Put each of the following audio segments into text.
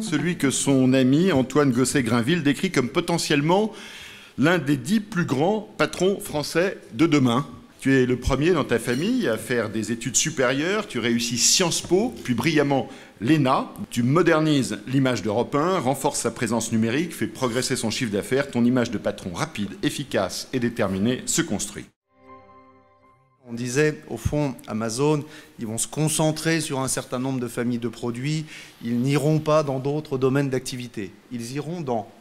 celui que son ami Antoine Gosset-Grainville décrit comme potentiellement l'un des 10 plus grands patrons français de demain. Tu es le premier dans ta famille à faire des études supérieures, tu réussis Sciences Po, puis brillamment l'ENA, tu modernises l'image d'Europe 1, renforces sa présence numérique, fais progresser son chiffre d'affaires, ton image de patron rapide, efficace et déterminé se construit. On disait, au fond, Amazon, ils vont se concentrer sur un certain nombre de familles de produits, ils n'iront pas dans d'autres domaines d'activité, ils iront dans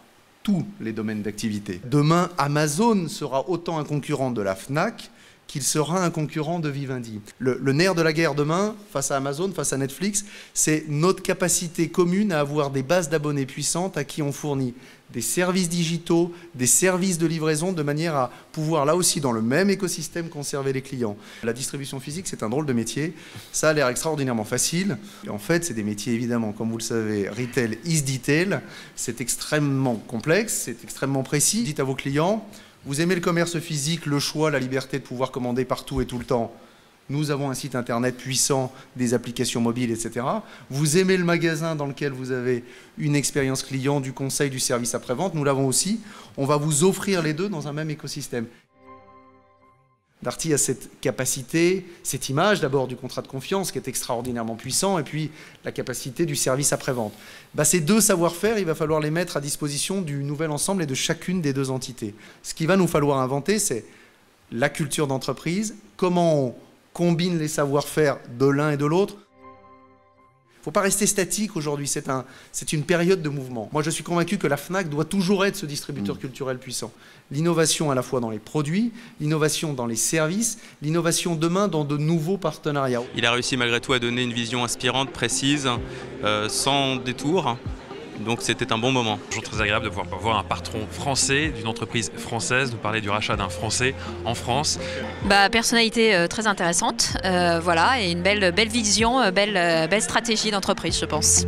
tous les domaines d'activité. Demain, Amazon sera autant un concurrent de la Fnac qu'il sera un concurrent de Vivendi. Le nerf de la guerre demain, face à Amazon, face à Netflix, c'est notre capacité commune à avoir des bases d'abonnés puissantes à qui on fournit des services digitaux, des services de livraison, de manière à pouvoir, là aussi, dans le même écosystème, conserver les clients. La distribution physique, c'est un drôle de métier. Ça a l'air extraordinairement facile. Et en fait, c'est des métiers, évidemment, comme vous le savez, retail is detail. C'est extrêmement complexe, c'est extrêmement précis. Dites à vos clients, vous aimez le commerce physique, le choix, la liberté de pouvoir commander partout et tout le temps. Nous avons un site internet puissant, des applications mobiles, etc. Vous aimez le magasin dans lequel vous avez une expérience client, du conseil, du service après-vente. Nous l'avons aussi. On va vous offrir les deux dans un même écosystème. Darty a cette capacité, cette image d'abord du contrat de confiance qui est extraordinairement puissant et puis la capacité du service après-vente. Ces deux savoir-faire, il va falloir les mettre à disposition du nouvel ensemble et de chacune des deux entités. Ce qu'il va nous falloir inventer, c'est la culture d'entreprise, comment on combine les savoir-faire de l'un et de l'autre. Il ne faut pas rester statique aujourd'hui, c'est une période de mouvement. Moi, je suis convaincu que la Fnac doit toujours être ce distributeur culturel puissant. L'innovation à la fois dans les produits, l'innovation dans les services, l'innovation demain dans de nouveaux partenariats. Il a réussi malgré tout à donner une vision inspirante, précise, sans détour. Donc c'était un bon moment. Toujours très agréable de pouvoir voir un patron français d'une entreprise française, nous parler du rachat d'un Français en France. Personnalité très intéressante, voilà, et une belle vision, belle stratégie d'entreprise, je pense.